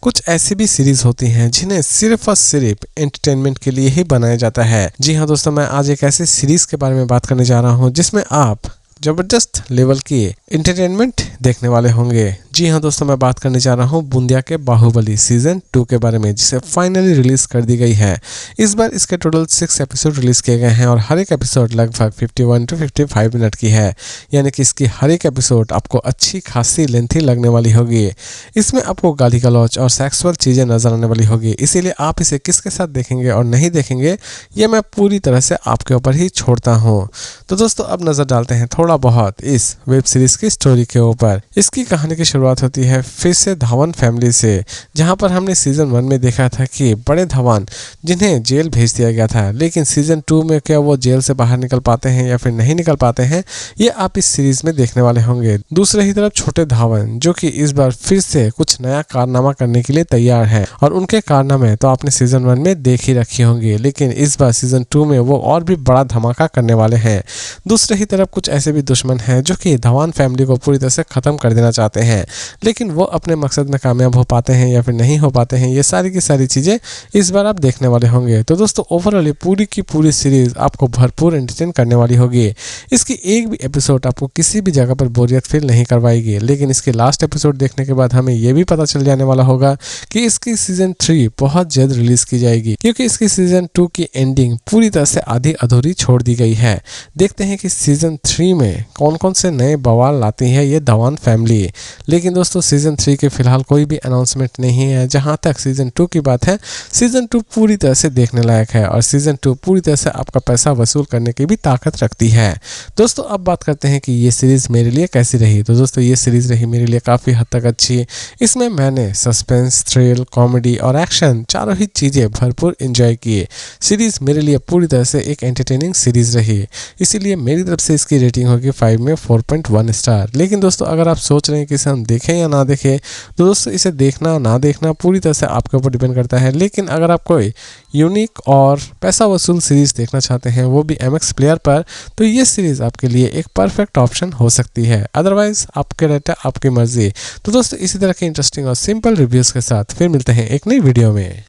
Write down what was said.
कुछ ऐसी भी सीरीज होती हैं जिन्हें सिर्फ और सिर्फ एंटरटेनमेंट के लिए ही बनाया जाता है। जी हाँ दोस्तों, मैं आज एक ऐसी सीरीज के बारे में बात करने जा रहा हूँ जिसमें आप जबरदस्त लेवल की एंटरटेनमेंट देखने वाले होंगे। जी हाँ दोस्तों, मैं बात करने जा रहा हूँ बूंदिया के बाहुबली सीजन 2 के बारे में, जिसे फाइनली रिलीज कर दी गई है। इस बार इसके टोटल 6 एपिसोड रिलीज किए गए हैं और हर एक एपिसोड लगभग 51 to 55 मिनट की है, यानी कि इसकी हर एक एपिसोड आपको अच्छी खासी लेंथी लगने वाली होगी। इसमें आपको गाली गलौच और सेक्सुअल चीजें नजर आने वाली होगी, इसीलिए आप इसे किसके साथ देखेंगे और नहीं देखेंगे ये मैं पूरी तरह से आपके ऊपर ही छोड़ता हूँ। तो दोस्तों अब नजर डालते हैं थोड़ा बहुत इस वेब सीरीज की स्टोरी के ऊपर। इसकी कहानी की शुरुआत होती है फिर से धवन फैमिली से, जहां पर हमने सीजन 1 में देखा था कि बड़े धवन जिन्हें जेल भेज दिया गया था, लेकिन सीजन 2 में क्या वो जेल से बाहर निकल पाते हैं या फिर नहीं निकल पाते हैं, ये आप इस सीरीज में देखने वाले होंगे। दूसरे ही तरफ छोटे धवन जो कि इस बार फिर से कुछ नया कारनामा करने के लिए तैयार है, और उनके कारनामे तो आपने सीजन 1 में देख ही रखी होंगी, लेकिन इस बार सीजन 2 में वो और भी बड़ा धमाका करने वाले हैं। दूसरे ही तरफ कुछ ऐसे भी दुश्मन हैं जो कि धवन फैमिली को पूरी तरह से खत्म कर देना चाहते हैं, लेकिन वो अपने मकसद में कामयाब हो पाते हैं या फिर नहीं हो पाते हैं, ये सारी की सारी चीजें इस बार आप देखने वाले होंगे। तो दोस्तों ओवरऑल पूरी की पूरी सीरीज आपको भरपूर एंटरटेन करने वाली होगी। इसकी एक भी एपिसोड आपको किसी भी जगह पर बोरियत फील नहीं करवाएगी, लेकिन इसके लास्ट एपिसोड देखने के बाद हमें यह भी पता चल जाने वाला होगा कि इसकी सीजन 3 बहुत जल्द रिलीज की जाएगी, क्योंकि इसकी सीजन 2 की एंडिंग पूरी तरह से आधी अधूरी छोड़ दी गई है। देखते हैं कि सीजन 3 में कौन कौन से नए बवाल लाती है ये धवन फैमिली। लेकिन दोस्तों सीजन 3 के फिलहाल कोई भी अनाउंसमेंट नहीं है। जहां तक सीजन 2 की बात है, सीजन 2 पूरी तरह से देखने लायक है और सीजन 2 पूरी तरह से आपका पैसा वसूल करने की भी ताकत रखती है। दोस्तों अब बात करते हैं कि ये सीरीज मेरे लिए कैसी रही। तो दोस्तों ये सीरीज रही मेरे लिए काफी हद तक अच्छी। इसमें मैंने सस्पेंस, थ्रिल, कॉमेडी और एक्शन चारों ही चीजें भरपूर एंजॉय किए। सीरीज मेरे लिए पूरी तरह से एक एंटरटेनिंग सीरीज रही, इसीलिए मेरी तरफ से इसकी रेटिंग होगी 5 में 4.1 स्टार। लेकिन दोस्तों अगर आप सोच रहे हैं कि इसे हम देखें या ना देखें, तो दोस्तों इसे देखना ना देखना पूरी तरह से आपके ऊपर डिपेंड करता है। लेकिन अगर आप कोई यूनिक और पैसा वसूल सीरीज देखना चाहते हैं, वो भी MX प्लेयर पर, तो ये सीरीज आपके लिए एक परफेक्ट ऑप्शन हो सकती है। अदरवाइज आपके रहता आपकी मर्जी। तो दोस्तों इसी तरह के इंटरेस्टिंग और सिंपल रिव्यूज के साथ फिर मिलते हैं एक नई वीडियो में।